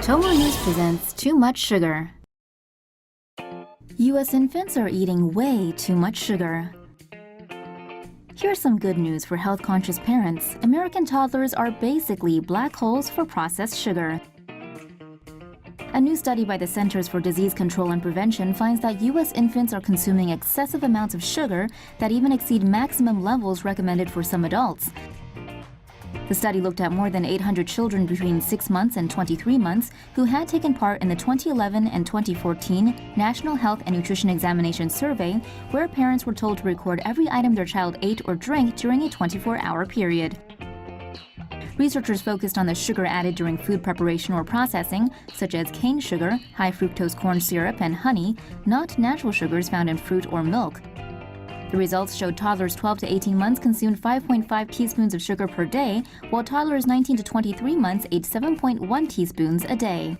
TomoNews presents Too Much Sugar. U.S. infants are eating way too much sugar. Here's some good news for health-conscious parents. American toddlers are basically black holes for processed sugar. A new study by the Centers for Disease Control and Prevention finds that U.S. infants are consuming excessive amounts of sugar that even exceed maximum levels recommended for some adults. The study looked at more than 800 children between 6 months and 23 months who had taken part in the 2011 and 2014 National Health and Nutrition Examination Survey, where parents were told to record every item their child ate or drank during a 24-hour period. Researchers focused on the sugar added during food preparation or processing, such as cane sugar, high fructose corn syrup, and honey, not natural sugars found in fruit or milk. The results showed toddlers 12 to 18 months consumed 5.5 teaspoons of sugar per day, while toddlers 19 to 23 months ate 7.1 teaspoons a day.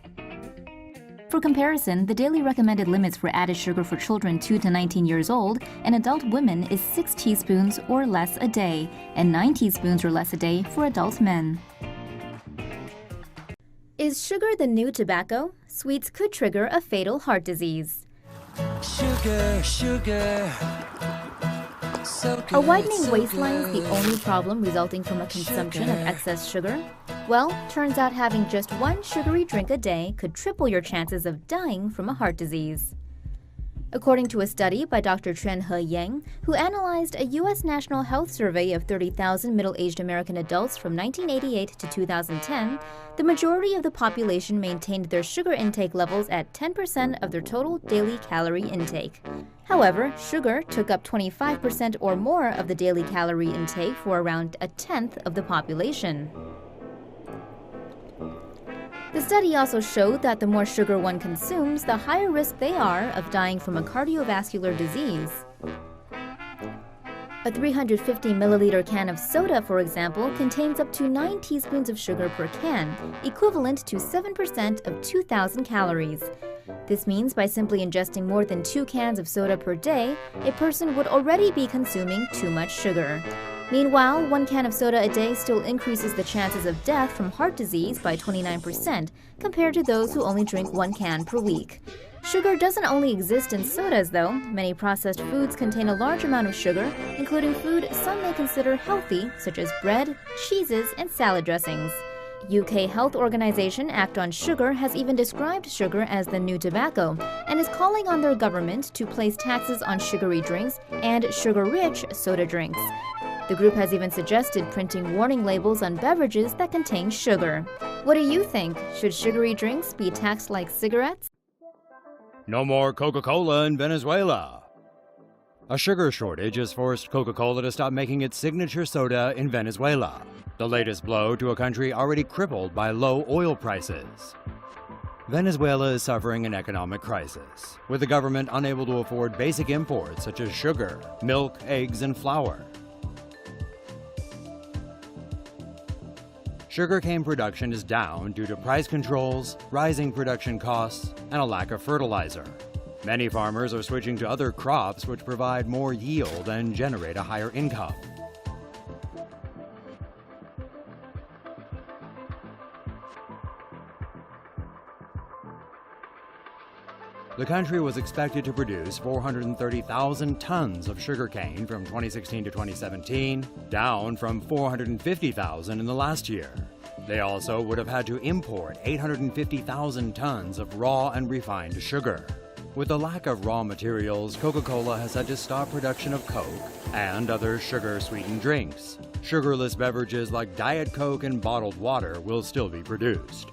For comparison, the daily recommended limits for added sugar for children 2 to 19 years old and adult women is 6 teaspoons or less a day, and 9 teaspoons or less a day for adult men. Is sugar the new tobacco? Sweets could trigger a fatal heart disease. Sugar, sugar. Are widening waistlines the only problem resulting from a consumption of excess sugar? Well, turns out having just one sugary drink a day could triple your chances of dying from a heart disease. According to a study by Dr. Chen-He Yang, who analyzed a U.S. National Health Survey of 30,000 middle-aged American adults from 1988 to 2010, the majority of the population maintained their sugar intake levels at 10% of their total daily calorie intake. However, sugar took up 25% or more of the daily calorie intake for around a tenth of the population. The study also showed that the more sugar one consumes, the higher risk they are of dying from a cardiovascular disease. A 350 milliliter can of soda, for example, contains up to 9 teaspoons of sugar per can, equivalent to 7% of 2,000 calories. This means by simply ingesting more than 2 cans of soda per day, a person would already be consuming too much sugar. Meanwhile, 1 can of soda a day still increases the chances of death from heart disease by 29% compared to those who only drink 1 can per week. Sugar doesn't only exist in sodas, though. Many processed foods contain a large amount of sugar, including food some may consider healthy, such as bread, cheeses, and salad dressings. UK health organization Act on Sugar has even described sugar as the new tobacco and is calling on their government to place taxes on sugary drinks and sugar-rich soda drinks. The group has even suggested printing warning labels on beverages that contain sugar. What do you think? Should sugary drinks be taxed like cigarettes? No more Coca-Cola in Venezuela. A sugar shortage has forced Coca-Cola to stop making its signature soda in Venezuela, the latest blow to a country already crippled by low oil prices. Venezuela is suffering an economic crisis, with the government unable to afford basic imports such as sugar, milk, eggs, and flour. Sugarcane production is down due to price controls, rising production costs, and a lack of fertilizer. Many farmers are switching to other crops which provide more yield and generate a higher income. The country was expected to produce 430,000 tons of sugarcane from 2016 to 2017, down from 450,000 in the last year. They also would have had to import 850,000 tons of raw and refined sugar. With the lack of raw materials, Coca-Cola has had to stop production of Coke and other sugar-sweetened drinks. Sugarless beverages like Diet Coke and bottled water will still be produced.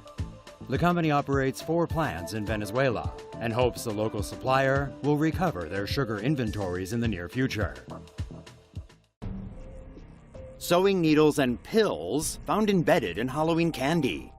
The company operates 4 plants in Venezuela and hopes the local supplier will recover their sugar inventories in the near future. Sewing needles and pills found embedded in Halloween candy.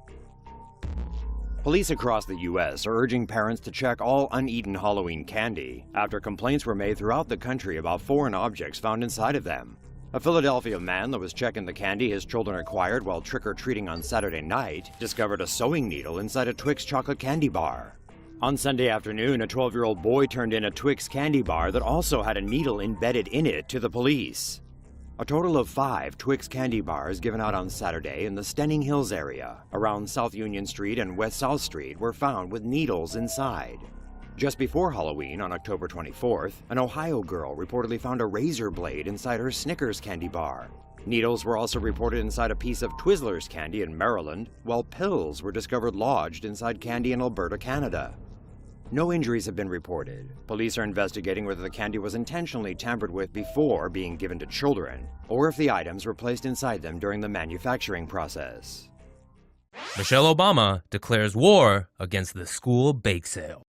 Police across the U.S. are urging parents to check all uneaten Halloween candy after complaints were made throughout the country about foreign objects found inside of them. A Philadelphia man that was checking the candy his children acquired while trick-or-treating on Saturday night discovered a sewing needle inside a Twix chocolate candy bar. On Sunday afternoon, a 12-year-old boy turned in a Twix candy bar that also had a needle embedded in it to the police. A total of 5 Twix candy bars given out on Saturday in the Stenning Hills area around South Union Street and West South Street were found with needles inside. Just before Halloween, on October 24th, an Ohio girl reportedly found a razor blade inside her Snickers candy bar. Needles were also reported inside a piece of Twizzlers candy in Maryland, while pills were discovered lodged inside candy in Alberta, Canada. No injuries have been reported. Police are investigating whether the candy was intentionally tampered with before being given to children, or if the items were placed inside them during the manufacturing process. Michelle Obama declares war against the school bake sale.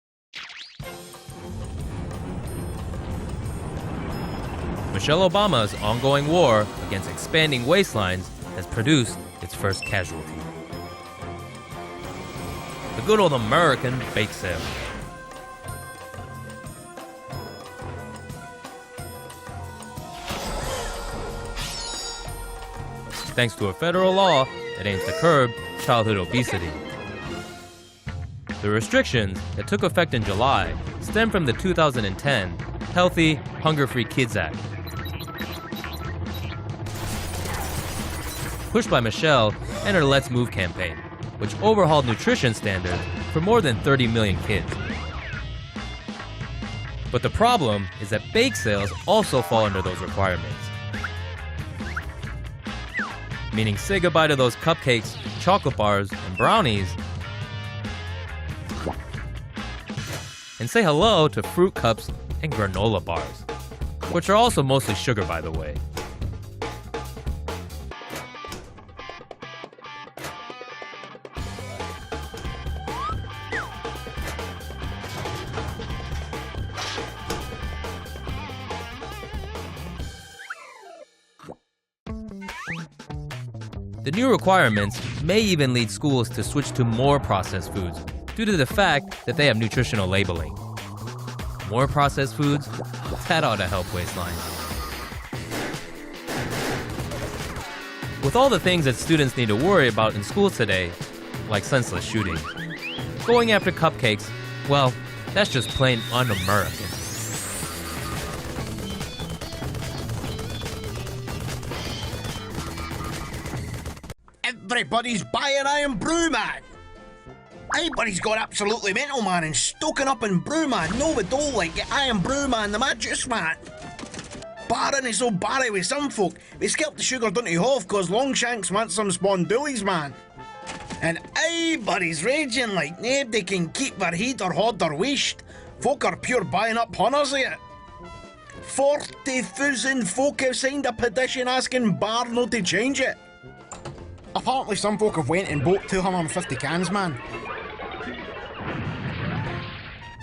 Michelle Obama's ongoing war against expanding waistlines has produced its first casualty. The good old American bake sale. Thanks to a federal law that aims to curb childhood obesity. The restrictions that took effect in July stem from the 2010 Healthy, Hunger-Free Kids Act. Pushed by Michelle and her Let's Move campaign, which overhauled nutrition standards for more than 30 million kids. But the problem is that bake sales also fall under those requirements. Meaning say goodbye to those cupcakes, chocolate bars, and brownies, and say hello to fruit cups and granola bars, which are also mostly sugar, by the way. The new requirements may even lead schools to switch to more processed foods due to the fact that they have nutritional labeling. More processed foods? That ought to help waistlines. With all the things that students need to worry about in school today, like senseless shooting, going after cupcakes, well, that's just plain un-American. Everybody's buying Iron Brew, man. Everybody's gone absolutely mental, man, and stoking up in brew, man. No, we don't like it. Iron Brew, man, the mad juice, man. Barring is so barry with some folk. We scalp the sugar down to half cause Longshanks want some spondoolies, man. And everybody's raging like nobody can keep their heat or hold their waist. Folk are pure buying up hunters of it. 40,000 folk have signed a petition asking Bar not to change it. Apparently some folk have went and bought 250 cans, man.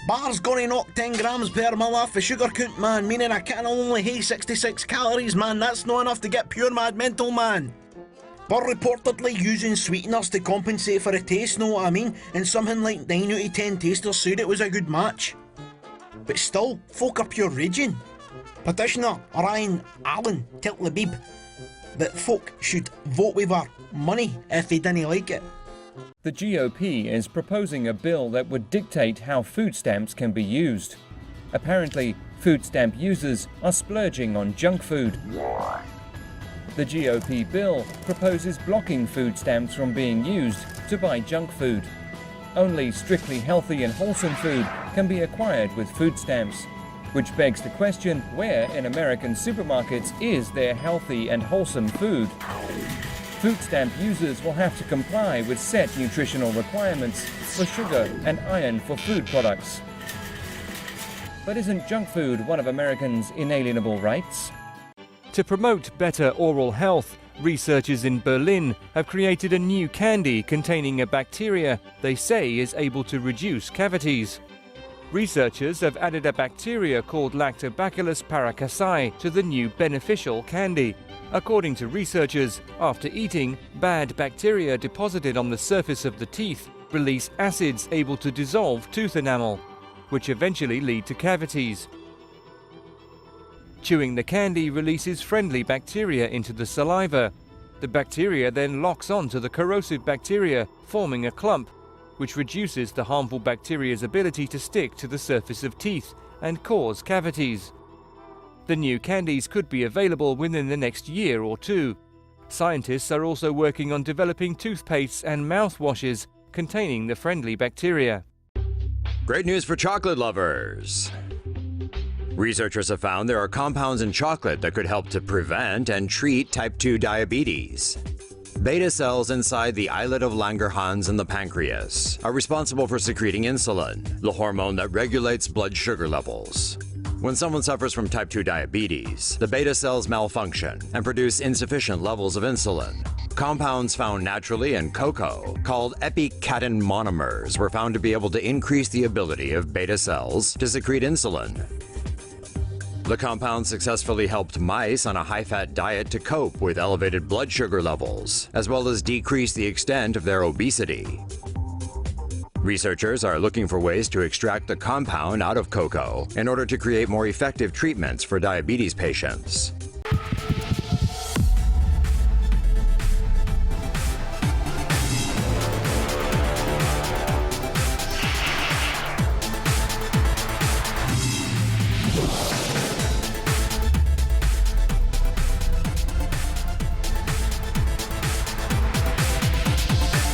Bar's gonna knock 10 grams per mil off the sugar count, man, meaning a can only has 66 calories, man. That's not enough to get pure mad mental, man. Bar reportedly using sweeteners to compensate for a taste, know what I mean? And something like 9 out of 10 tasters said it was a good match. But still, folk are pure raging. Petitioner Ryan Allen tell Labib that folk should vote with their money if they didn't like it. The GOP is proposing a bill that would dictate how food stamps can be used. Apparently, food stamp users are splurging on junk food. The GOP bill proposes blocking food stamps from being used to buy junk food. Only strictly healthy and wholesome food can be acquired with food stamps, which begs the question, where in American supermarkets is there healthy and wholesome food? Food stamp users will have to comply with set nutritional requirements for sugar and iron for food products. But isn't junk food one of Americans' inalienable rights? To promote better oral health, researchers in Berlin have created a new candy containing a bacteria they say is able to reduce cavities. Researchers have added a bacteria called Lactobacillus paracasei to the new beneficial candy. According to researchers, after eating, bad bacteria deposited on the surface of the teeth release acids able to dissolve tooth enamel, which eventually lead to cavities. Chewing the candy releases friendly bacteria into the saliva. The bacteria then locks onto the corrosive bacteria, forming a clump, which reduces the harmful bacteria's ability to stick to the surface of teeth and cause cavities. The new candies could be available within the next year or two. Scientists are also working on developing toothpastes and mouthwashes containing the friendly bacteria. Great news for chocolate lovers. Researchers have found there are compounds in chocolate that could help to prevent and treat type 2 diabetes. Beta cells inside the islet of Langerhans in the pancreas are responsible for secreting insulin, the hormone that regulates blood sugar levels. When someone suffers from type 2 diabetes, the beta cells malfunction and produce insufficient levels of insulin. Compounds found naturally in cocoa, called epicattin monomers, were found to be able to increase the ability of beta cells to secrete insulin. The compound successfully helped mice on a high-fat diet to cope with elevated blood sugar levels, as well as decrease the extent of their obesity. Researchers are looking for ways to extract the compound out of cocoa in order to create more effective treatments for diabetes patients.